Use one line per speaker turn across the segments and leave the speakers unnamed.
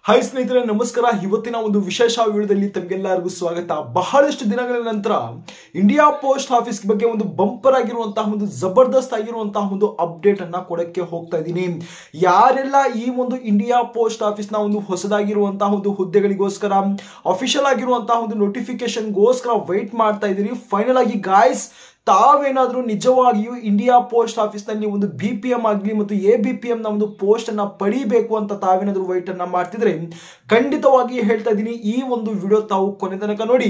Hi ಸ್ನೇಹಿತರೆ, ನಮಸ್ಕಾರ. ಇವತ್ತಿನ ಒಂದು ವಿಶೇಷ ವಿಡಿಯೋದಲ್ಲಿ ತಮಗೆಲ್ಲರಿಗೂ ಸ್ವಾಗತ. ಬಹಳಷ್ಟು ದಿನಗಳ ನಂತರ ಇಂಡಿಯಾ ಪೋಸ್ಟ್ ಆಫೀಸ್ ಬಗ್ಗೆ ಒಂದು ಬಂಪರ್ ಆಗಿರುವಂತಹ ಒಂದು ಜಬರ್ದಸ್ತ್ ಆಗಿರುವಂತಹ ಒಂದು ಅಪ್ಡೇಟ್ ಅನ್ನ ಕೊಡಕ್ಕೆ ಹೋಗ್ತಾ ಇದ್ದೀನಿ. ಯಾರೆಲ್ಲ ಈ ಒಂದು ಇಂಡಿಯಾ ಪೋಸ್ಟ್ ಆಫೀಸ್ ನ ಒಂದು ಹೊಸದಾಗಿರುವಂತಹ ಒಂದು ಹುದ್ದೆಗಳಿಗೋಸ್ಕರ ಅಫಿಷಿಯಲ್ ಆಗಿರುವಂತಹ ಒಂದು ನೋಟಿಫಿಕೇಶನ್ಗೋಸ್ಕರ ವೈಟ್ ಮಾಡ್ತಾ ಇದ್ದೀರಿ, ಫೈನಲ್ ಆಗಿ ಗಾಯ್ಸ್ ತಾವೇನಾದ್ರೂ ನಿಜವಾಗಿಯೂ ಇಂಡಿಯಾ ಪೋಸ್ಟ್ ಆಫೀಸ್ ನಲ್ಲಿ ಒಂದು BPM ಆಗಲಿ ಮತ್ತು ABPM ನ ಒಂದು ಪೋಸ್ಟ್ ಅನ್ನ ಪಡಿಬೇಕು ಅಂತ ತಾವೇನಾದ್ರೂ ವೈಟ್ ಅನ್ನ ಮಾಡ್ತಿದ್ರೆ ಖಂಡಿತವಾಗಿ ಹೇಳ್ತಾ ಇದ್ದೀನಿ, ಈ ಒಂದು ವಿಡಿಯೋ ತಾವು ಕೊನೆ ತನಕ ನೋಡಿ.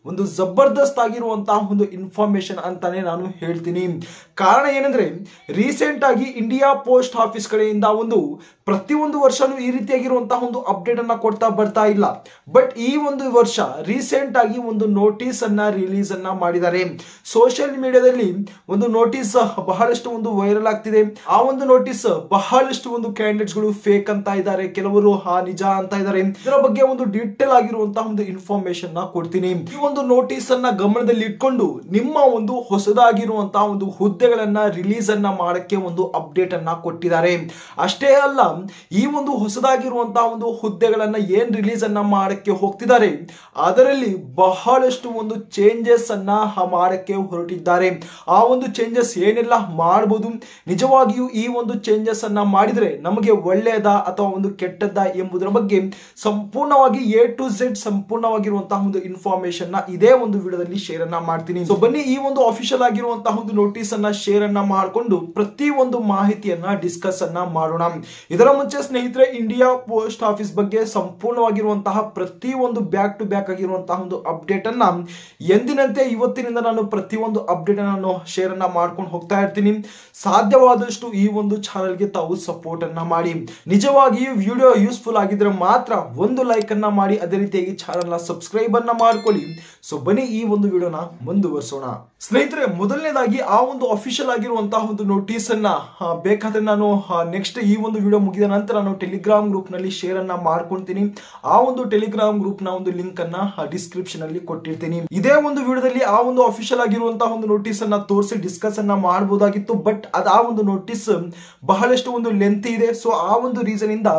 ಒಂದು ಜಬರ್ದಸ್ತ್ ಆಗಿರುವಂತಹ ಒಂದು ಇನ್ಫಾರ್ಮೇಶನ್ ಅಂತಾನೆ ನಾನು ಹೇಳ್ತೀನಿ. ಕಾರಣ ಏನಂದ್ರೆ, ರೀಸೆಂಟ್ ಆಗಿ ಇಂಡಿಯಾ ಪೋಸ್ಟ್ ಆಫೀಸ್ ಕಡೆಯಿಂದ ಒಂದು ಪ್ರತಿಯೊಂದು ವರ್ಷನೂ ಈ ರೀತಿಯಾಗಿರುವಂತಹ ಒಂದು ಅಪ್ಡೇಟ್ ಅನ್ನ ಕೊಡ್ತಾ ಬರ್ತಾ ಇಲ್ಲ. ಬಟ್ ಈ ಒಂದು ವರ್ಷ ರೀಸೆಂಟ್ ಆಗಿ ಒಂದು ನೋಟಿಸ್ ಅನ್ನ ರಿಲೀಸ್ ಅನ್ನ ಮಾಡಿದ್ದಾರೆ. ಸೋಷಿಯಲ್ ಮೀಡಿಯಾದಲ್ಲಿ ಒಂದು ನೋಟಿಸ್ ಬಹಳಷ್ಟು ಒಂದು ವೈರಲ್ ಆಗ್ತಿದೆ. ಆ ಒಂದು ನೋಟಿಸ್ ಬಹಳಷ್ಟು ಒಂದು ಕ್ಯಾಂಡಿಡೇಟ್ಸ್ ಗಳು ಫೇಕ್ ಅಂತ ಇದ್ದಾರೆ, ಕೆಲವರು ನಿಜ ಅಂತ ಇದ್ದಾರೆ. ಇದರ ಬಗ್ಗೆ ಒಂದು ಡೀಟೇಲ್ ಆಗಿರುವಂತಹ ಒಂದು ಇನ್ಫಾರ್ಮೇಶನ್ ನ ಕೊಡ್ತೀನಿ. ಈ ಒಂದು ನೋಟಿಸ್ ಅನ್ನ ಗಮನದಲ್ಲಿ ಇಟ್ಕೊಂಡು ನಿಮ್ಮ ಒಂದು ಹೊಸದಾಗಿರುವಂತಹ ಒಂದು ಹುದ್ದೆಗಳನ್ನ ರಿಲೀಸ್ ಅನ್ನ ಮಾಡಕ್ಕೆ ಒಂದು ಅಪ್ಡೇಟ್ ಅನ್ನ ಕೊಟ್ಟಿದ್ದಾರೆ. ಅಷ್ಟೇ ಅಲ್ಲ, ಈ ಒಂದು ಹೊಸದಾಗಿರುವಂತಹ ಒಂದು ಹುದ್ದೆಗಳನ್ನ ಏನ್ ರಿಲೀಸ್ ಅನ್ನ ಮಾಡಕ್ಕೆ ಹೋಗ್ತಿದ್ದಾರೆ ಅದರಲ್ಲಿ ಬಹಳಷ್ಟು ಒಂದು ಚೇಂಜಸ್ ಅನ್ನ ಮಾಡಕ್ಕೆ ಹೊರಟಿದ್ದಾರೆ. ಆ ಒಂದು ಚೇಂಜಸ್ ಏನೆಲ್ಲ ಮಾಡಬಹುದು, ನಿಜವಾಗಿಯೂ ಈ ಒಂದು ಚೇಂಜಸ್ ಅನ್ನ ಮಾಡಿದ್ರೆ ನಮಗೆ ಒಳ್ಳೆಯದಾ ಅಥವಾ ಒಂದು ಕೆಟ್ಟದ್ದಾ ಎಂಬುದರ ಬಗ್ಗೆ ಸಂಪೂರ್ಣವಾಗಿ A to Z ಸಂಪೂರ್ಣವಾಗಿರುವಂತಹ ಒಂದು ಇನ್ಫಾರ್ಮೇಶನ್ ನ ಇದೇ ಒಂದು ವಿಡಿಯೋದಲ್ಲಿ ಶೇರ್ ಅನ್ನ ಮಾಡ್ತೀನಿ. ಸೊ ಬನ್ನಿ, ಈ ಒಂದು ಅಫಿಷಿಯಲ್ ಆಗಿರುವಂತಹ ಒಂದು ನೋಟಿಸ್ ಅನ್ನ ಶೇರ್ ಅನ್ನ ಮಾಡಿಕೊಂಡು ಪ್ರತಿ ಒಂದು ಮಾಹಿತಿಯನ್ನ ಡಿಸ್ಕಸ್ ಅನ್ನ ಮಾಡೋಣ. ಇದರ ಮುಂಚೆ ಸ್ನೇಹಿತರೆ, ಇಂಡಿಯಾ ಪೋಸ್ಟ್ ಆಫೀಸ್ ಬಗ್ಗೆ ಸಂಪೂರ್ಣವಾಗಿರುವಂತಹ ಪ್ರತಿ ಒಂದು ಬ್ಯಾಕ್ ಟು ಬ್ಯಾಕ್ ಆಗಿರುವಂತಹ ಒಂದು ಅಪ್ಡೇಟ್ ಅನ್ನ ಎಂದಿನಂತೆ ಇವತ್ತಿನಿಂದ ನಾನು ಪ್ರತಿಯೊಂದು ಅಪ್ಡೇಟ್ ಅನ್ನು ಶೇರ್ ಅನ್ನ ಮಾಡ್ಕೊಂಡು ಹೋಗ್ತಾ ಇರ್ತೀನಿ. ಸಾಧ್ಯವಾದಷ್ಟು ಈ ಒಂದು ಚಾನೆಲ್ಗೆ ತಾವು ಸಪೋರ್ಟ್ ಅನ್ನ ಮಾಡಿ. ನಿಜವಾಗಿಯೂ ವಿಡಿಯೋ ಯೂಸ್ಫುಲ್ ಆಗಿದ್ರೆ ಮಾತ್ರ ಒಂದು ಲೈಕ್ ಅನ್ನ ಮಾಡಿ, ಅದೇ ರೀತಿಯಾಗಿ ಚಾನೆಲ್ ನ ಸಬ್ಸ್ಕ್ರೈಬ್ ಅನ್ನ ಮಾಡ್ಕೊಳ್ಳಿ. ಸೊ ಬನ್ನಿ, ಈ ಒಂದು ವಿಡಿಯೋನ ಮುಂದುವರಿಸೋಣ. ಸ್ನೇಹಿತರೆ, ಮೊದಲನೇದಾಗಿ ಆ ಒಂದು ಅಫಿಷಿಯಲ್ ಆಗಿರುವಂತಹ ಒಂದು ನೋಟಿಸ್ ಅನ್ನ ಬೇಕಾದ್ರೆ ನಾನು ನೆಕ್ಸ್ಟ್ ಈ ಒಂದು ವಿಡಿಯೋ ಮುಗಿದ ನಂತರ ನಾನು ಟೆಲಿಗ್ರಾಮ್ ಗ್ರೂಪ್ ನಲ್ಲಿ ಶೇರ್ ಅನ್ನ ಮಾಡ್ಕೊಂತೀನಿ. ಆ ಒಂದು ಟೆಲಿಗ್ರಾಮ್ ಗ್ರೂಪ್ ನ ಒಂದು ಲಿಂಕ್ ಅನ್ನ ಡಿಸ್ಕ್ರಿಪ್ಷನ್ ಅಲ್ಲಿ ಕೊಟ್ಟಿರ್ತೀನಿ. ಇದೇ ಒಂದು ವಿಡಿಯೋದಲ್ಲಿ ಆ ಒಂದು ಅಫಿಷಿಯಲ್ ಆಗಿರುವಂತಹ ಒಂದು ನೋಟಿಸ್ ಅನ್ನ ತೋರಿಸಿ ಡಿಸ್ಕಸ್ ಅನ್ನ ಮಾಡಬಹುದಾಗಿತ್ತು. ಬಟ್ ಆ ಒಂದು ನೋಟಿಸ್ ಬಹಳಷ್ಟು ಒಂದು ಲೆಂತ್ ಇದೆ. ಸೊ ಆ ಒಂದು ರೀಸನ್ ಇಂದ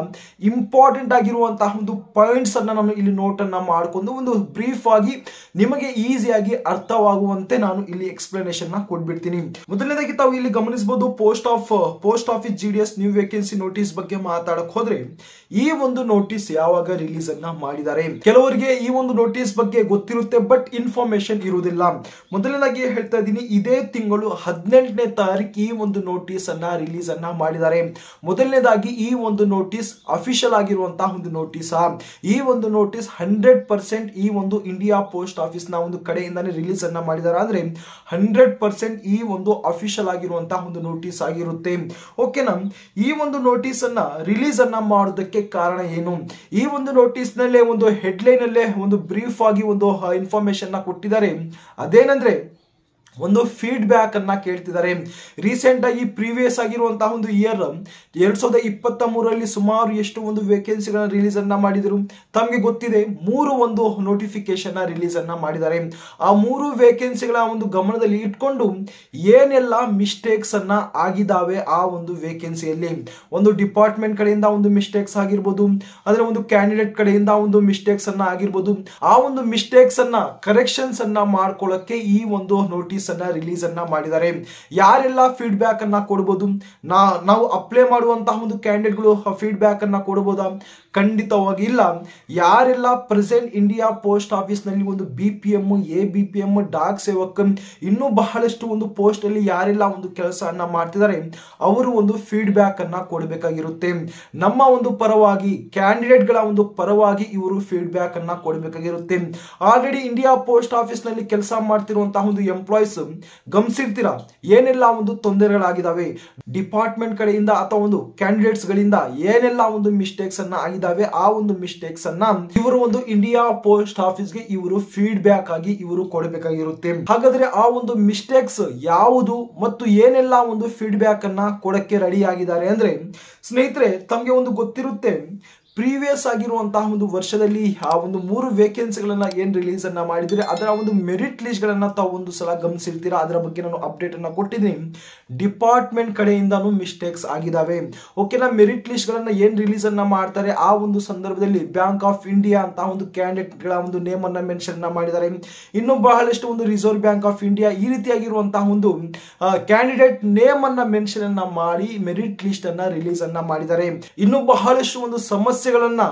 ಇಂಪಾರ್ಟೆಂಟ್ ಆಗಿರುವಂತಹ ಒಂದು ಪಾಯಿಂಟ್ಸ್ ಅನ್ನ ನಾನು ಇಲ್ಲಿ ನೋಟ್ ಅನ್ನ ಮಾಡ್ಕೊಂಡು ಒಂದು ಬ್ರೀಫ್ ಆಗಿ ನಿಮಗೆ ಈಸಿಯಾಗಿ ಅರ್ಥವಾಗುವಂತೆ ನಾನು ಇಲ್ಲಿ ಎಕ್ಸ್ಪ್ಲನೇಷನ್ ನ ಕೊಟ್ಬಿಡ್ತೀನಿ. ಮೊದಲನೇದಾಗಿ ತಾವು ಇಲ್ಲಿ ಗಮನಿಸಬಹುದು, post office GDS new vacancy notice ಬಗ್ಗೆ ಮಾತಾಡಕ್ ಹೋದ್ರೆ ಈ ಒಂದು ನೋಟಿಸ್ ಯಾವಾಗ ರಿಲೀಸ್ ಅನ್ನ ಮಾಡಿದ್ದಾರೆ, ಕೆಲವರಿಗೆ ಈ ಒಂದು ನೋಟಿಸ್ ಬಗ್ಗೆ ಗೊತ್ತಿರುತ್ತೆ ಬಟ್ ಇನ್ಫಾರ್ಮೇಶನ್ ಇರುವುದಿಲ್ಲ. ಮೊದಲನೇದಾಗಿ ಹೇಳ್ತಾ ಇದ್ದೀನಿ, ಇದೇ ತಿಂಗಳು 18ನೇ ತಾರೀಕು ಈ ಒಂದು ನೋಟಿಸ್ ಅನ್ನ ರಿಲೀಸ್ ಅನ್ನ ಮಾಡಿದ್ದಾರೆ. ಮೊದಲನೇದಾಗಿ ಈ ಒಂದು ನೋಟಿಸ್ ಅಫಿಷಿಯಲ್ ಆಗಿರುವಂತಹ ಒಂದು ನೋಟಿಸ್. ಈ ಒಂದು ನೋಟಿಸ್ 100% ಈ ಒಂದು ಇಂಡಿಯಾ ಪೋಸ್ಟ್ ಆಫೀಸ್ ನ ಒಂದು ಕಡೆಯಿಂದಾನೇ ರಿಲೀಸ್ ಅನ್ನ ಮಾಡಿದ್ದಾರೆ. ಅಂದ್ರೆ 100% ಈ ಒಂದು ಅಫಿಷಿಯಲ್ ಆಗಿರುವಂತಹ ಒಂದು ನೋಟಿಸ್ ಆಗಿರುತ್ತೆ. ಓಕೆನಾ? ಈ ಒಂದು ನೋಟಿಸ್ ಅನ್ನ ರಿಲೀಸ್ ಅನ್ನ ಮಾಡೋದಕ್ಕೆ ಕಾರಣ ಏನು? ಈ ಒಂದು ನೋಟಿಸ್ ನಲ್ಲೇ ಒಂದು ಹೆಡ್ಲೈನ್ ಅಲ್ಲೇ ಒಂದು ಬ್ರೀಫ್ ಆಗಿ ಒಂದು ಇನ್ಫಾರ್ಮೇಶನ್ ನ ಕೊಟ್ಟಿದ್ದಾರೆ. ಅದೇನಂದ್ರೆ, ಒಂದು ಫೀಡ್ಬ್ಯಾಕ್ ಅನ್ನ ಕೇಳ್ತಿದ್ದಾರೆ. ರೀಸೆಂಟ್ ಆಗಿ ಪ್ರೀವಿಯಸ್ ಆಗಿರುವಂತಹ ಒಂದು ಇಯರ್ 2023ರಲ್ಲಿ ಸುಮಾರು ಎಷ್ಟು ಒಂದು ವೇಕೆನ್ಸಿಗಳನ್ನ ರಿಲೀಸ್ ಅನ್ನ ಮಾಡಿದ್ರು ತಮಗೆ ಗೊತ್ತಿದೆ. 3 ಒಂದು ನೋಟಿಫಿಕೇಶನ್ ರಿಲೀಸ್ ಅನ್ನ ಮಾಡಿದ್ದಾರೆ. ಆ 3 ವೇಕೆನ್ಸಿಗಳ ಒಂದು ಗಮನದಲ್ಲಿ ಇಟ್ಕೊಂಡು ಏನೆಲ್ಲ ಮಿಸ್ಟೇಕ್ಸ್ ಅನ್ನ ಆಗಿದಾವೆ ಆ ಒಂದು ವೇಕೆನ್ಸಿಯಲ್ಲಿ, ಒಂದು ಡಿಪಾರ್ಟ್ಮೆಂಟ್ ಕಡೆಯಿಂದ ಒಂದು ಮಿಸ್ಟೇಕ್ಸ್ ಆಗಿರ್ಬೋದು, ಅದರ ಒಂದು ಕ್ಯಾಂಡಿಡೇಟ್ ಕಡೆಯಿಂದ ಒಂದು ಮಿಸ್ಟೇಕ್ಸ್ ಅನ್ನ ಆಗಿರ್ಬೋದು, ಆ ಒಂದು ಮಿಸ್ಟೇಕ್ಸ್ ಅನ್ನ ಕರೆಕ್ಷನ್ಸ್ ಅನ್ನ ಮಾಡ್ಕೊಳ್ಳಕ್ಕೆ ಈ ಒಂದು ನೋಟಿಸ್ ರಿಲೀಸ್ ಅನ್ನ ಮಾಡಿದ್ದಾರೆ. ಯಾರೆಲ್ಲ ಫೀಡ್ಬ್ಯಾಕ್ ಅನ್ನ ಕೊಡಬಹುದು, ನಾವು ಅಪ್ಲೈ ಮಾಡುವಂತಹ ಒಂದು ಕ್ಯಾಂಡಿಡೇಟ್ಗಳು ಫೀಡ್ಬ್ಯಾಕ್ ಅನ್ನ ಕೊಡಬಹುದಾ? ಖಂಡಿತವಾಗಿ ಇಲ್ಲ. ಯಾರೆಲ್ಲ ಪ್ರೆಸೆಂಟ್ ಇಂಡಿಯಾ ಪೋಸ್ಟ್ ಆಫೀಸ್ ನಲ್ಲಿ ಒಂದು BPM, ABPM, ಡಾಕ್ ಸೇವಕ್, ಇನ್ನೂ ಬಹಳಷ್ಟು ಒಂದು ಪೋಸ್ಟ್ ಅಲ್ಲಿ ಯಾರೆಲ್ಲ ಒಂದು ಕೆಲಸ ಅನ್ನ ಮಾಡ್ತಿದ್ದಾರೆ ಅವರು ಒಂದು ಫೀಡ್ಬ್ಯಾಕ್ ಅನ್ನ ಕೊಡಬೇಕಾಗಿರುತ್ತೆ. ನಮ್ಮ ಒಂದು ಪರವಾಗಿ, ಕ್ಯಾಂಡಿಡೇಟ್ ಗಳ ಒಂದು ಪರವಾಗಿ ಇವರು ಫೀಡ್ಬ್ಯಾಕ್ ಅನ್ನ ಕೊಡಬೇಕಾಗಿರುತ್ತೆ. ಆಲ್ರೆಡಿ ಇಂಡಿಯಾ ಪೋಸ್ಟ್ ಆಫೀಸ್ ನಲ್ಲಿ ಕೆಲಸ ಮಾಡ್ತಿರುವಂತಹ ಒಂದು ಎಂಪ್ಲಾಯ್ಸ್ ಗಮನಿಸಿರ್ತೀರಾ ಏನೆಲ್ಲ ಒಂದು ತೊಂದರೆಗಳಾಗಿದ್ದಾವೆ ಡಿಪಾರ್ಟ್ಮೆಂಟ್ ಕಡೆಯಿಂದ ಅಥವಾ ಒಂದು ಕ್ಯಾಂಡಿಡೇಟ್ಸ್ ಗಳಿಂದ, ಏನೆಲ್ಲ ಒಂದು ಮಿಸ್ಟೇಕ್ಸ್ ಅನ್ನ ಆಗಿದ್ದಾವೆ. ಆ ಒಂದು ಮಿಸ್ಟೇಕ್ಸ್ ಅನ್ನ ಇವರು ಒಂದು ಇಂಡಿಯಾ ಪೋಸ್ಟ್ ಆಫೀಸ್ಗೆ ಇವರು ಫೀಡ್ಬ್ಯಾಕ್ ಆಗಿ ಇವರು ಕೊಡಬೇಕಾಗಿರುತ್ತೆ. ಹಾಗಾದ್ರೆ ಆ ಒಂದು ಮಿಸ್ಟೇಕ್ಸ್ ಯಾವುದು ಮತ್ತು ಏನೆಲ್ಲ ಒಂದು ಫೀಡ್ಬ್ಯಾಕ್ ಅನ್ನ ಕೊಡಕ್ಕೆ ರೆಡಿ ಆಗಿದ್ದಾರೆ ಅಂದ್ರೆ, ಸ್ನೇಹಿತರೆ ತಮಗೆ ಒಂದು ಗೊತ್ತಿರುತ್ತೆ, ಪ್ರೀವಿಯಸ್ ಆಗಿರುವಂತಹ ಒಂದು ವರ್ಷದಲ್ಲಿ ಆ ಒಂದು 3 ವೇಕೆನ್ಸಿಗಳನ್ನ ಏನ್ ರಿಲೀಸ್ ಅನ್ನ ಮಾಡಿದ್ರೆ ಅದರ ಒಂದು ಮೆರಿಟ್ ಲಿಸ್ಟ್ ಗಳನ್ನ ತಾವು ಒಂದು ಸಲ ಗಮನಿಸಿರ್ತೀರಾ. ಅದರ ಬಗ್ಗೆ ನಾನು ಅಪ್ಡೇಟ್ ಅನ್ನ ಕೊಟ್ಟಿದ್ದೀನಿ. ಡಿಪಾರ್ಟ್ಮೆಂಟ್ ಕಡೆಯಿಂದಾನು ಮಿಸ್ಟೇಕ್ಸ್ ಆಗಿದಾವೆ. ಓಕೆನಾ, ಮೆರಿಟ್ ಲಿಸ್ಟ್ ಗಳನ್ನ ಏನ್ ರಿಲೀಸ್ ಅನ್ನ ಮಾಡ್ತಾರೆ ಆ ಒಂದು ಸಂದರ್ಭದಲ್ಲಿ ಬ್ಯಾಂಕ್ ಆಫ್ ಇಂಡಿಯಾ ಅಂತ ಒಂದು ಕ್ಯಾಂಡಿಡೇಟ್ ಗಳ ಒಂದು ನೇಮ್ ಅನ್ನ ಮೆನ್ಷನ್ ಮಾಡಿದ್ದಾರೆ. ಇನ್ನು ಬಹಳಷ್ಟು ಒಂದು ರಿಸರ್ವ್ ಬ್ಯಾಂಕ್ ಆಫ್ ಇಂಡಿಯಾ ಈ ರೀತಿಯಾಗಿರುವಂತಹ ಒಂದು ಕ್ಯಾಂಡಿಡೇಟ್ ನೇಮ್ ಅನ್ನ ಮೆನ್ಷನ್ ಅನ್ನ ಮಾಡಿ ಮೆರಿಟ್ ಲಿಸ್ಟ್ ಅನ್ನ ರಿಲೀಸ್ ಅನ್ನ ಮಾಡಿದ್ದಾರೆ. ಇನ್ನು ಬಹಳಷ್ಟು ಒಂದು ಸಮಸ್ಯೆಗಳನ್ನ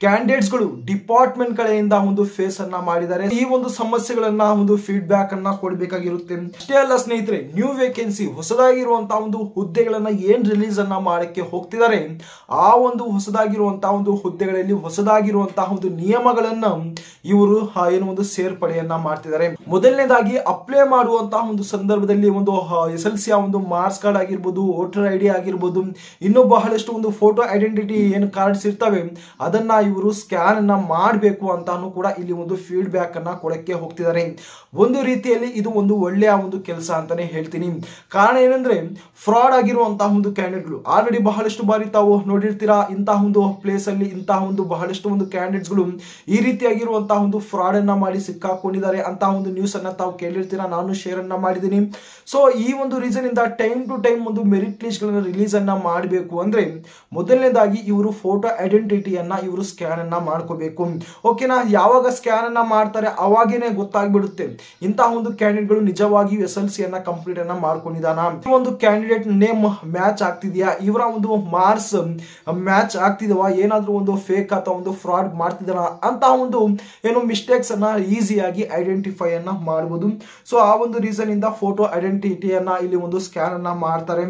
ಕ್ಯಾಂಡಿಡೇಟ್ಸ್ ಗಳು ಡಿಪಾರ್ಟ್ಮೆಂಟ್ ಕಡೆಯಿಂದ ಒಂದು ಫೇಸ್ ಅನ್ನ ಮಾಡಿದ್ದಾರೆ. ಈ ಒಂದು ಸಮಸ್ಯೆಗಳನ್ನ ಒಂದು ಫೀಡ್ಬ್ಯಾಕ್ ಅನ್ನ ಕೊಡಬೇಕಾಗಿರುತ್ತೆ. ಅಷ್ಟೇ ಅಲ್ಲ ಸ್ನೇಹಿತರೆ, ನ್ಯೂ ವೇಕೆನ್ಸಿ ಹೊಸದಾಗಿರುವಂತಹ ಒಂದು ಹುದ್ದೆಗಳನ್ನ ಏನ್ ರಿಲೀಸ್ ಅನ್ನ ಮಾಡಕ್ಕೆ ಹೋಗ್ತಿದ್ದಾರೆ ಆ ಒಂದು ಹೊಸದಾಗಿರುವಂತಹ ಒಂದು ಹುದ್ದೆಗಳಲ್ಲಿ ಹೊಸದಾಗಿರುವಂತಹ ಒಂದು ನಿಯಮಗಳನ್ನ ಇವರು ಏನು ಒಂದು ಸೇರ್ಪಡೆಯನ್ನ ಮಾಡ್ತಿದ್ದಾರೆ. ಮೊದಲನೇದಾಗಿ ಅಪ್ಲೈ ಮಾಡುವಂತಹ ಒಂದು ಸಂದರ್ಭದಲ್ಲಿ ಒಂದು SLC ಒಂದು ಮಾರ್ಕ್ಸ್ ಕಾರ್ಡ್ ಆಗಿರ್ಬೋದು, ವೋಟರ್ ID ಆಗಿರ್ಬೋದು, ಇನ್ನು ಬಹಳಷ್ಟು ಒಂದು ಫೋಟೋ ಐಡೆಂಟಿಟಿ ಏನು ಕಾರ್ಡ್ಸ್ ಇರ್ತವೆ ಅದನ್ನ ಇವರು ಸ್ಕ್ಯಾನ್ ಅನ್ನ ಮಾಡಬೇಕು ಅಂತಾನು ಕೂಡ ಇಲ್ಲಿ ಒಂದು ಫೀಡ್ಬ್ಯಾಕ್ ಅನ್ನ ಕೊಡಕ್ಕೆ ಹೋಗ್ತಿದ್ದಾರೆ. ಒಂದು ರೀತಿಯಲ್ಲಿ ಇದು ಒಂದು ಒಳ್ಳೆಯ ಒಂದು ಕೆಲಸ ಅಂತಾನೆ ಹೇಳ್ತೀನಿ. ಕಾರಣ ಏನಂದ್ರೆ ಫ್ರಾಡ್ ಆಗಿರುವಂತಹ ಒಂದು ಕ್ಯಾಂಡಿಡೇಟ್ಗಳು ಆಲ್ರೆಡಿ ಬಹಳಷ್ಟು ಬಾರಿ ತಾವು ನೋಡಿರ್ತೀರಾ. ಇಂತಹ ಒಂದು ಪ್ಲೇಸ್ ಅಲ್ಲಿ ಇಂತಹ ಒಂದು ಬಹಳಷ್ಟು ಒಂದು ಕ್ಯಾಂಡಿಡೇಟ್ಸ್ ಗಳು ಈ ರೀತಿಯಾಗಿರುವಂತಹ ಒಂದು ಫ್ರಾಡ್ ಅನ್ನ ಮಾಡಿ ಸಿಕ್ಕಾಕೊಂಡಿದ್ದಾರೆ ಅಂತ ಒಂದು ನ್ಯೂಸ್ ಅನ್ನ ತಾವು ಕೇಳಿರ್ತೀರಾ. ನಾನು ಶೇರ್ ಅನ್ನ ಮಾಡಿದ್ದೀನಿ. ಸೊ ಈ ಒಂದು ರೀಸನ್ ಇಂದ ಟೈಮ್ ಟು ಟೈಮ್ ಒಂದು ಮೆರಿಟ್ ಲಿಸ್ಟ್ ಗಳನ್ನ ರಿಲೀಸ್ ಅನ್ನ ಮಾಡಬೇಕು ಅಂದ್ರೆ ಮೊದಲನೇದಾಗಿ ಇವರು ಫೋಟೋ ಐಡೆಂಟಿಟಿಯನ್ನ ಇವರು ಸ್ಕ್ಯಾನ್ ಅನ್ನ ಮಾಡ್ಕೋಬೇಕು. ಓಕೆನಾ, ಯಾವಾಗ ಸ್ಕ್ಯಾನ್ ಅನ್ನ ಮಾಡ್ತಾರೆ ಅವಾಗೇನೆ ಗೊತ್ತಾಗ್ಬಿಡುತ್ತೆ ಇಂತಹ ಒಂದು ಕ್ಯಾಂಡಿಡೇಟ್ಗಳು ನಿಜವಾಗಿಯೂ SLC ಅನ್ನ ಕಂಪ್ಲೀಟ್ ಅನ್ನ ಮಾಡ್ಕೊಂಡಿದ್ದಾನ, ಒಂದು ಕ್ಯಾಂಡಿಡೇಟ್ ನೇಮ್ ಮ್ಯಾಚ್ ಆಗ್ತಿದ್ಯಾ, ಇವರ ಒಂದು ಮಾರ್ಕ್ಸ್ ಮ್ಯಾಚ್ ಆಗ್ತಿದವಾ, ಏನಾದ್ರೂ ಒಂದು ಫೇಕ್ ಅಥವಾ ಒಂದು ಫ್ರಾಡ್ ಮಾಡ್ತಿದಾರ ಅಂತ ಒಂದು ಏನು ಮಿಸ್ಟೇಕ್ಸ್ ಅನ್ನ ಈಸಿಯಾಗಿ ಐಡೆಂಟಿಫೈ ಅನ್ನ ಮಾಡಬಹುದು. ಸೊ ಆ ಒಂದು ರೀಸನ್ ಇಂದ ಫೋಟೋ ಐಡೆಂಟಿಟಿಯನ್ನ ಇಲ್ಲಿ ಒಂದು ಸ್ಕ್ಯಾನ್ ಅನ್ನ ಮಾಡ್ತಾರೆ.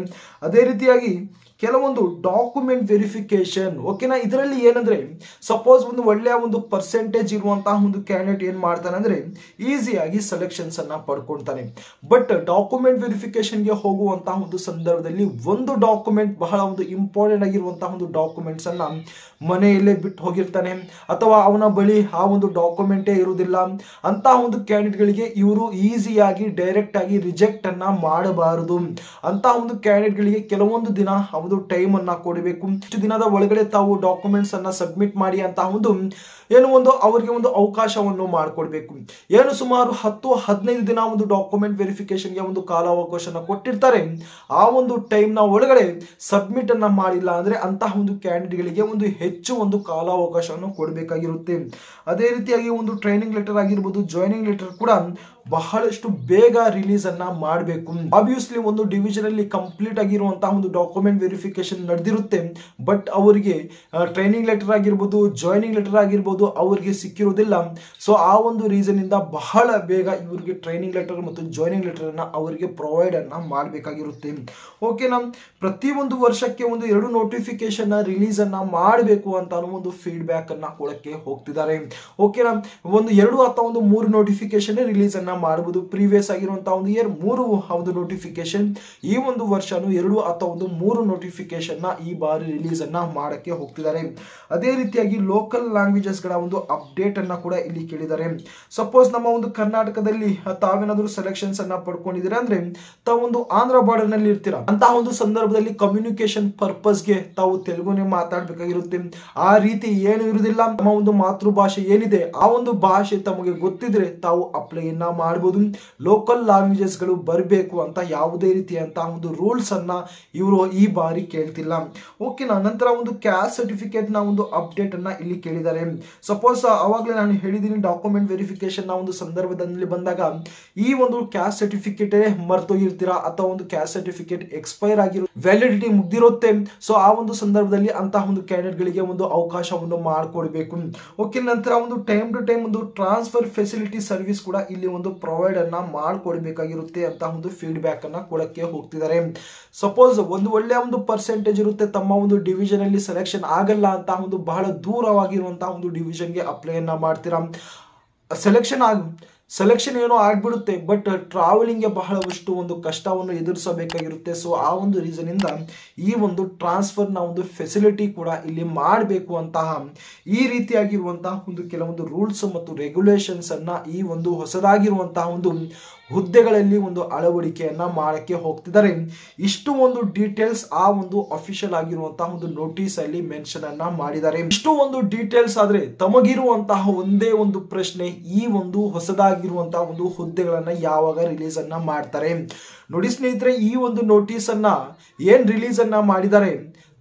ಅದೇ ರೀತಿಯಾಗಿ ಕೆಲವೊಂದು ಡಾಕ್ಯುಮೆಂಟ್ ವೆರಿಫಿಕೇಶನ್. ಓಕೆನಾ, ಇದರಲ್ಲಿ ಏನಂದ್ರೆ ಸಪೋಸ್ ಒಂದು ಒಳ್ಳೆಯ ಒಂದು ಪರ್ಸೆಂಟೇಜ್ ಇರುವಂತಹ ಒಂದು ಕ್ಯಾಂಡಿಡೇಟ್ ಏನ್ ಮಾಡ್ತಾನೆ ಅಂದ್ರೆ ಈಸಿಯಾಗಿ ಸೆಲೆಕ್ಷನ್ಸ್ ಅನ್ನ ಪಡ್ಕೊಳ್ತಾನೆ. ಬಟ್ ಡಾಕ್ಯುಮೆಂಟ್ ವೆರಿಫಿಕೇಶನ್ ಗೆ ಹೋಗುವಂತಹ ಒಂದು ಸಂದರ್ಭದಲ್ಲಿ ಒಂದು ಡಾಕ್ಯುಮೆಂಟ್ ಬಹಳ ಒಂದು ಇಂಪಾರ್ಟೆಂಟ್ ಆಗಿರುವಂತಹ ಒಂದು ಡಾಕ್ಯುಮೆಂಟ್ಸ್ ಅನ್ನ ಮನೆಯಲ್ಲೇ ಬಿಟ್ಟು ಹೋಗಿರ್ತಾನೆ ಅಥವಾ ಅವನ ಬಳಿ ಆ ಒಂದು ಡಾಕ್ಯುಮೆಂಟೇ ಇರುವುದಿಲ್ಲ. ಅಂತಹ ಒಂದು ಕ್ಯಾಂಡಿಡೇಟ್ ಗಳಿಗೆ ಇವರು ಈಸಿಯಾಗಿ ಡೈರೆಕ್ಟ್ ಆಗಿ ರಿಜೆಕ್ಟ್ ಅನ್ನ ಮಾಡಬಾರದು. ಅಂತಹ ಒಂದು ಕ್ಯಾಂಡಿಡೇಟ್ ಗಳಿಗೆ ಕೆಲವೊಂದು ದಿನ ಒಂದು ಟೈಮ್ ಅನ್ನ ಕೊಡಬೇಕು. ಇಷ್ಟು ದಿನದ ಒಳಗಡೆ ತಾವು ಡಾಕ್ಯುಮೆಂಟ್ಸ್ ಅನ್ನ ಸಬ್ಮಿಟ್ ಮಾಡಿ ಅಂತ ಒಂದು ಏನು ಒಂದು ಅವರಿಗೆ ಒಂದು ಅವಕಾಶವನ್ನು ಮಾಡಿಕೊಡ್ಬೇಕು. ಏನು ಸುಮಾರು 10-15 ದಿನ ಒಂದು ಡಾಕ್ಯುಮೆಂಟ್ ವೆರಿಫಿಕೇಶನ್ ಗೆ ಒಂದು ಕಾಲಾವಕಾಶನ ಕೊಟ್ಟಿರ್ತಾರೆ. ಆ ಒಂದು ಟೈಮ್ ನ ಒಳಗಡೆ ಸಬ್ಮಿಟ್ ಅನ್ನ ಮಾಡಿಲ್ಲ ಅಂದ್ರೆ ಅಂತಹ ಒಂದು ಕ್ಯಾಂಡಿಡೇಟ್ ಗಳಿಗೆ ಒಂದು ಹೆಚ್ಚು ಒಂದು ಕಾಲಾವಕಾಶವನ್ನು ಕೊಡಬೇಕಾಗಿರುತ್ತೆ. ಅದೇ ರೀತಿಯಾಗಿ ಒಂದು ಟ್ರೈನಿಂಗ್ ಲೆಟರ್ ಆಗಿರ್ಬೋದು, ಜಾಯ್ನಿಂಗ್ ಲೆಟರ್ ಕೂಡ ಬಹಳಷ್ಟು ಬೇಗ ರಿಲೀಸ್ ಅನ್ನ ಮಾಡಬೇಕು. ಆಬ್ವಿಯಸ್ಲಿ ಒಂದು ಡಿವಿಷನ್ ಅಲ್ಲಿ ಕಂಪ್ಲೀಟ್ ಆಗಿರುವಂತಹ ಒಂದು ಡಾಕ್ಯುಮೆಂಟ್ ವೆರಿಫಿಕೇಶನ್ ನಡೆದಿರುತ್ತೆ. ಬಟ್ ಅವರಿಗೆ ಟ್ರೈನಿಂಗ್ ಲೆಟರ್ ಆಗಿರ್ಬೋದು, ಜಾಯ್ನಿಂಗ್ ಲೆಟರ್ ಆಗಿರ್ಬೋದು ಅವರಿಗೆ ಸಿಕ್ಕಿರೋದಿಲ್ಲ. ಸೊ ಆ ಒಂದು ರೀಸನ್ ಇಂದ ಬಹಳ ಬೇಗ ಇವರಿಗೆ ಟ್ರೈನಿಂಗ್ ಲೆಟರ್ ಮತ್ತು ಜಾಯ್ನಿಂಗ್ ಲೆಟರ್ ಅನ್ನ ಅವರಿಗೆ ಪ್ರೊವೈಡ್ ಅನ್ನ ಮಾಡಬೇಕಾಗಿರುತ್ತೆ. ಓಕೆನಾ, ಪ್ರತಿಯೊಂದು ವರ್ಷಕ್ಕೆ ಒಂದು 2 ನೋಟಿಫಿಕೇಶನ್ ರಿಲೀಸ್ ಅನ್ನ ಮಾಡಬೇಕು ಅಂತ ಒಂದು ಫೀಡ್ಬ್ಯಾಕ್ ಅನ್ನ ಕೊಡಕ್ಕೆ ಹೋಗ್ತಿದ್ದಾರೆ. ಓಕೆನಾ, ಒಂದು 2 ಅಥವಾ ಒಂದು 3 ನೋಟಿಫಿಕೇಶನ್ ರಿಲೀಸ್ ಅನ್ನ ಮಾಡಬಹುದು. ಪ್ರೀವಿಯಸ್ ಆಗಿರುವಂತಹ ಒಂದು ಇಯರ್ 3 ಒಂದು ನೋಟಿಫಿಕೇಶನ್, ಈ ಒಂದು ವರ್ಷನು 2 ಅಥವಾ ಒಂದು 3 ನೋಟಿಫಿಕೇಶನ್ ನ ಈ ಬಾರಿ ರಿಲೀಸ್ ಅನ್ನ ಮಾಡಕ್ಕೆ ಹೋಗ್ತಿದ್ದಾರೆ. ಅದೇ ರೀತಿಯಾಗಿ ಲೋಕಲ್ ಲ್ಯಾಂಗ್ವೇಜಸ್ ಗಳ ಒಂದು ಅಪ್ಡೇಟ್ ಅನ್ನ ಕೂಡ ಇಲ್ಲಿ ಕೇಳಿದ್ದಾರೆ. ಸಪೋಸ್ ನಮ್ಮ ಒಂದು ಕರ್ನಾಟಕದಲ್ಲಿ ತಾವೇನಾದ್ರೂ ಸೆಲೆಕ್ಷನ್ಸ್ ಅನ್ನ ಪಡ್ಕೊಂಡಿದ್ದೀರಾ ಅಂದ್ರೆ ತಾವೊಂದು ಆಂಧ್ರ ಬಾರ್ಡರ್ ನಲ್ಲಿ ಇರ್ತೀರಾ. ಅಂತಹ ಒಂದು ಸಂದರ್ಭದಲ್ಲಿ ಕಮ್ಯುನಿಕೇಶನ್ ಪರ್ಪಸ್ ಗೆ ತಾವು ತೆಲುಗುನೇ ಮಾತಾಡ್ಬೇಕಾಗಿರುತ್ತೆ. ಆ ರೀತಿ ಏನು ಇರುವುದಿಲ್ಲ. ನಮ್ಮ ಒಂದು ಮಾತೃಭಾಷೆ ಏನಿದೆ ಆ ಒಂದು ಭಾಷೆ ತಮಗೆ ಗೊತ್ತಿದ್ರೆ ತಾವು ಅಪ್ಲೈ ಅನ್ನ ಮಾಡಬಹುದು. ಲೋಕಲ್ ಲ್ಯಾಂಗ್ವೇಜಸ್ ಗಳು ಬರಬೇಕು ಅಂತ ಯಾವುದೇ ರೀತಿಯಂತಹ ಒಂದು ರೂಲ್ಸ್ ಅನ್ನ ಇವರು ಈ ಬಾರಿ ಕೇಳ್ತಿಲ್ಲ. ಓಕೆನಾ, ನಂತರ ಒಂದು ಕ್ಯಾಸ್ಟ್ ಸರ್ಟಿಫಿಕೇಟ್ ನ ಒಂದು ಅಪ್ಡೇಟ್ ಅನ್ನ ಇಲ್ಲಿ ಕೇಳಿದ್ದಾರೆ. ಸಪೋಸ್ ಅವಾಗಲೇ ನಾನು ಹೇಳಿದ್ದೀನಿ ಡಾಕ್ಯುಮೆಂಟ್ ವೆರಿಫಿಕೇಶನ್ ನ ಒಂದು ಸಂದರ್ಭದಲ್ಲಿ ಬಂದಾಗ ಈ ಒಂದು ಕ್ಯಾಸ್ಟ್ ಸರ್ಟಿಫಿಕೇಟ್ ಮರ್ತೋಗಿರ್ತೀರಾ ಅಥವಾ ಒಂದು ಕ್ಯಾಸ್ಟ್ ಸರ್ಟಿಫಿಕೇಟ್ ಎಕ್ಸ್ಪೈರ್ ಆಗಿರೋ ವ್ಯಾಲಿಡಿಟಿ ಮುಗ್ದಿರುತ್ತೆ. ಸೊ ಆ ಒಂದು ಸಂದರ್ಭದಲ್ಲಿ ಅಂತಹ ಒಂದು ಕ್ಯಾಂಡಿಡೇಟ್ ಗಳಿಗೆ ಒಂದು ಅವಕಾಶವನ್ನು ಮಾಡಿಕೊಡ್ಬೇಕು. ಓಕೆ, ನಂತರ ಒಂದು ಟೈಮ್ ಟು ಟೈಮ್ ಒಂದು ಟ್ರಾನ್ಸ್ಫರ್ ಫೆಸಿಲಿಟಿ ಸರ್ವಿಸ್ ಕೂಡ ಇಲ್ಲಿ ಒಂದು ಪ್ರೊವೈಡ್ ಅನ್ನ ಮಾಡಿಕೊಡ್ಬೇಕಾಗಿರುತ್ತೆ ಅಂತ ಒಂದು ಫೀಡ್ಬ್ಯಾಕ್ ಅನ್ನ ಕೊಡಕ್ಕೆ ಹೋಗ್ತಿದ್ದಾರೆ. ಸಪೋಸ್ ಒಂದು ಒಳ್ಳೆಯ ಒಂದು ಪರ್ಸೆಂಟೇಜ್ ಇರುತ್ತೆ, ತಮ್ಮ ಒಂದು ಡಿವಿಷನ್ ಅಲ್ಲಿ ಸೆಲೆಕ್ಷನ್ ಆಗಲ್ಲ ಅಂತ ಒಂದು ಬಹಳ ದೂರವಾಗಿರುವಂತಹ ಒಂದು ಡಿವಿಷನ್ ಗೆ ಅಪ್ಲೈ ಅನ್ನ ಮಾಡ್ತೀರಾ. ಸೆಲೆಕ್ಷನ್ ಏನೋ ಆಗ್ಬಿಡುತ್ತೆ, ಬಟ್ ಟ್ರಾವೆಲಿಂಗ್ಗೆ ಬಹಳಷ್ಟು ಒಂದು ಕಷ್ಟವನ್ನು ಎದುರಿಸಬೇಕಾಗಿರುತ್ತೆ. ಸೊ ಆ ಒಂದು ರೀಸನ್ ಇಂದ ಈ ಒಂದು ಟ್ರಾನ್ಸ್ಫರ್ ನ ಒಂದು ಫೆಸಿಲಿಟಿ ಕೂಡ ಇಲ್ಲಿ ಮಾಡಬೇಕು ಅಂತಹ ಈ ರೀತಿಯಾಗಿರುವಂತಹ ಒಂದು ಕೆಲವೊಂದು ರೂಲ್ಸ್ ಮತ್ತು ರೆಗ್ಯುಲೇಷನ್ಸ್ ಅನ್ನ ಈ ಒಂದು ಹೊಸದಾಗಿರುವಂತಹ ಒಂದು ಹುದ್ದೆಗಳಲ್ಲಿ ಒಂದು ಅಳವಡಿಕೆಯನ್ನ ಮಾಡಕ್ಕೆ ಹೋಗ್ತಿದ್ದಾರೆ. ಇಷ್ಟು ಒಂದು ಡೀಟೇಲ್ಸ್ ಆ ಒಂದು ಅಫಿಷಿಯಲ್ ಆಗಿರುವಂತಹ ಒಂದು ನೋಟಿಸ್ ಅಲ್ಲಿ ಮೆನ್ಷನ್ ಅನ್ನ ಮಾಡಿದ್ದಾರೆ. ಇಷ್ಟು ಒಂದು ಡೀಟೇಲ್ಸ್ ಆದ್ರೆ ತಮಗಿರುವಂತಹ ಒಂದೇ ಒಂದು ಪ್ರಶ್ನೆ, ಈ ಒಂದು ಹೊಸದಾಗಿರುವಂತಹ ಒಂದು ಹುದ್ದೆಗಳನ್ನ ಯಾವಾಗ ರಿಲೀಸ್ ಅನ್ನ ಮಾಡ್ತಾರೆ? ನೋಡಿ ಸ್ನೇಹಿತರೆ, ಈ ಒಂದು ನೋಟಿಸ್ ಅನ್ನ ಏನ್ ರಿಲೀಸ್ ಅನ್ನ ಮಾಡಿದ್ದಾರೆ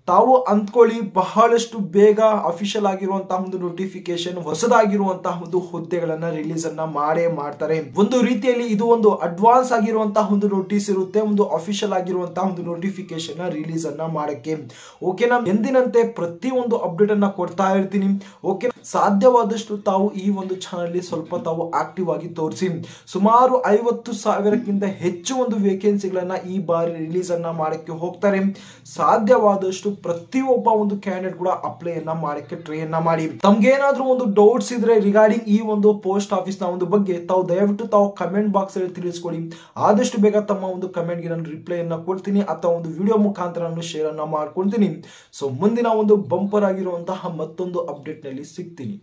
ತಾವು ಅಂದ್ಕೊಳ್ಳಿ ಬಹಳಷ್ಟು ಬೇಗ ಅಫಿಷಿಯಲ್ ಆಗಿರುವಂತಹ ಒಂದು ನೋಟಿಫಿಕೇಶನ್ ಹೊಸದಾಗಿರುವಂತಹ ಒಂದು ಹುದ್ದೆಗಳನ್ನ ರಿಲೀಸ್ ಅನ್ನ ಮಾಡೇ ಮಾಡ್ತಾರೆ. ಒಂದು ರೀತಿಯಲ್ಲಿ ಇದು ಒಂದು ಅಡ್ವಾನ್ಸ್ ಆಗಿರುವಂತಹ ಒಂದು ನೋಟಿಸ್ ಇರುತ್ತೆ, ಒಂದು ಅಫಿಷಿಯಲ್ ಆಗಿರುವಂತಹ ಒಂದು ನೋಟಿಫಿಕೇಶನ್ ರಿಲೀಸ್ ಅನ್ನ ಮಾಡಕ್ಕೆ. ಓಕೆನಾ, ಎಂದಿನಂತೆ ಪ್ರತಿ ಒಂದು ಅಪ್ಡೇಟ್ ಅನ್ನ ಕೊಡ್ತಾ ಇರ್ತೀನಿ. ಓಕೆ, ಸಾಧ್ಯವಾದಷ್ಟು ತಾವು ಈ ಒಂದು ಚಾನಲ್ ಸ್ವಲ್ಪ ತಾವು ಆಕ್ಟಿವ್ ಆಗಿ ತೋರಿಸಿ. ಸುಮಾರು 50,000ಕ್ಕಿಂತ ಹೆಚ್ಚು ಒಂದು ವೇಕೆನ್ಸಿಗಳನ್ನ ಈ ಬಾರಿ ರಿಲೀಸ್ ಅನ್ನ ಮಾಡಕ್ಕೆ ಹೋಗ್ತಾರೆ. ಸಾಧ್ಯವಾದಷ್ಟು ಪ್ರತಿಯೊಬ್ಬ ಒಂದು ಕ್ಯಾಂಡಿಡೇಟ್ ಕೂಡ ಅಪ್ಲೈ ಅನ್ನ ಮಾಡಕ್ಕೆ ಟ್ರೈ ಅನ್ನ ಮಾಡಿ. ತಮ್ಗೇನಾದ್ರೂ ಒಂದು ಡೌಟ್ಸ್ ಇದ್ರೆ ರಿಗಾರ್ಡಿಂಗ್ ಈ ಒಂದು ಪೋಸ್ಟ್ ಆಫೀಸ್ ನ ಒಂದು ಬಗ್ಗೆ ತಾವು ದಯವಿಟ್ಟು ತಾವು ಕಮೆಂಟ್ ಬಾಕ್ಸ್ ಅಲ್ಲಿ ತಿಳಿಸ್ಕೊಡಿ. ಆದಷ್ಟು ಬೇಗ ತಮ್ಮ ಒಂದು ಕಮೆಂಟ್ ಗೆ ನಾನು ರಿಪ್ಲೈ ಅನ್ನ ಕೊಡ್ತೀನಿ ಅಥವಾ ಒಂದು ವಿಡಿಯೋ ಮುಖಾಂತರ ನಾನು ಶೇರ್ ಅನ್ನ ಮಾಡ್ಕೊಳ್ತೀನಿ. ಸೊ ಮುಂದಿನ ಒಂದು ಬಂಪರ್ ಆಗಿರುವಂತಹ ಮತ್ತೊಂದು ಅಪ್ಡೇಟ್ ನಲ್ಲಿ ಸಿಗ್ತೀನಿ.